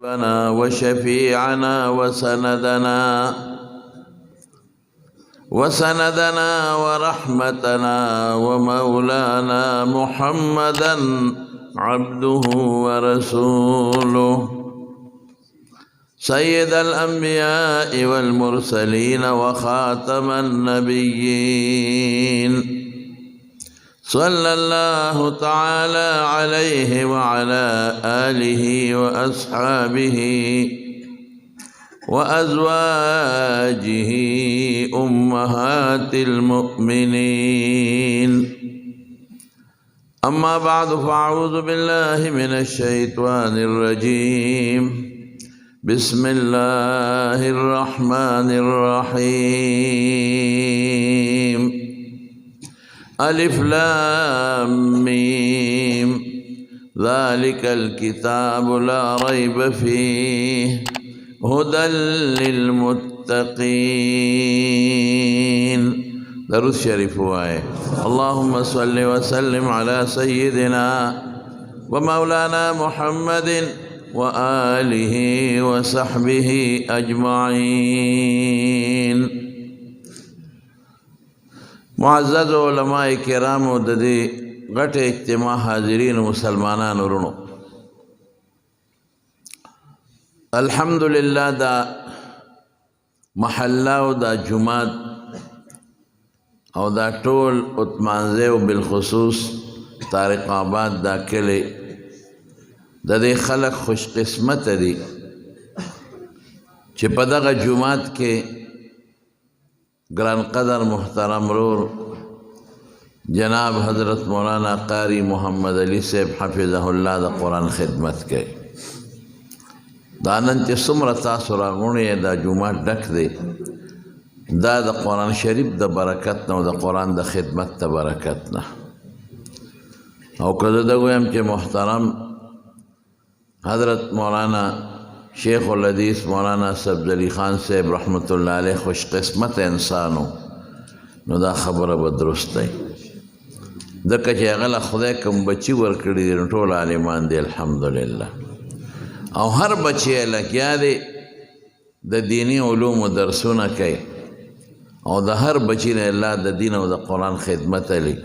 وشفيعنا وسندنا ورحمتنا ومولانا محمدا عبده ورسوله سيد الأنبياء والمرسلين وخاتم النبيين صلى الله تعالى عليه وعلى آله وأصحابه وأزواجه أمهات المؤمنين أما بعد فأعوذ بالله من الشيطان الرجيم بسم الله الرحمن الرحيم ألف لام ميم ذلك الكتاب لا ريب فيه هدى للمتقين. درود شريف وآية. اللهم صل وسلم على سيدنا ومولانا محمد وآله وصحبه أجمعين. معزز علماء کرام و ددی غټ اجتماع حاضرین مسلمانان ورونو، الحمدللہ دا محلہ و دا جماعت او دا ټول اتمانزه و بالخصوص طارق آباد دا کلی دا دی خلق خوش قسمت دی چی پا دغا جماعت کے گران قدر محترم رور جناب حضرت مولانا قاری محمد علی صاحب حفظہ اللہ دا قرآن خدمت کے دانن چی سمر تاسو راغونی دا جماعت ڈک دے دا قرآن شریف دا برکتنا و دا قرآن دا خدمت دا برکتنا او کدو دا گویم چی محترم حضرت مولانا شیخ الحدیث مولانا سبزعلی خان صاحب رحمت اللہ علیہ خوش قسمت انسانو نو دا خبر بدرست ہے دکا چی اغلا خدای کم بچی ورکڑی دی ټول عالمان دی الحمدللہ او ہر بچی لکیا دی دا دینی علوم و درسونا کئی او دا ہر بچی نے اللہ دا دین و دا قرآن خدمت علی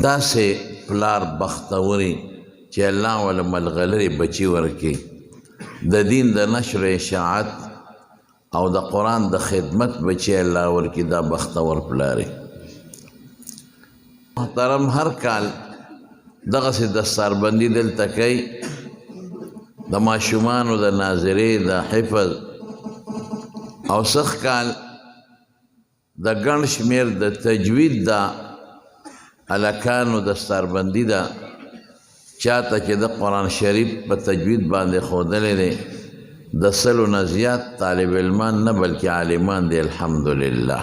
دا سے پلار بختوری چی اللہ والا ملغلری بچی ورکی دا دین دا نشر اشاعت او دا قرآن دا خدمت بچی اللہ ورکی دا بختور پلاری محترم ہر کال دغه سے دستار بندی دل تکی دا ماشومان و دا ناظری دا حفظ او سخ کال دا گن شمیر دا تجوید دا علاکان و دستار بندی دا چاہتا کہ دا قرآن شریف پا تجوید باندے خودلے دے دا سلو نزیات طالب علمان نہ بلکہ عالمان دے الحمدللہ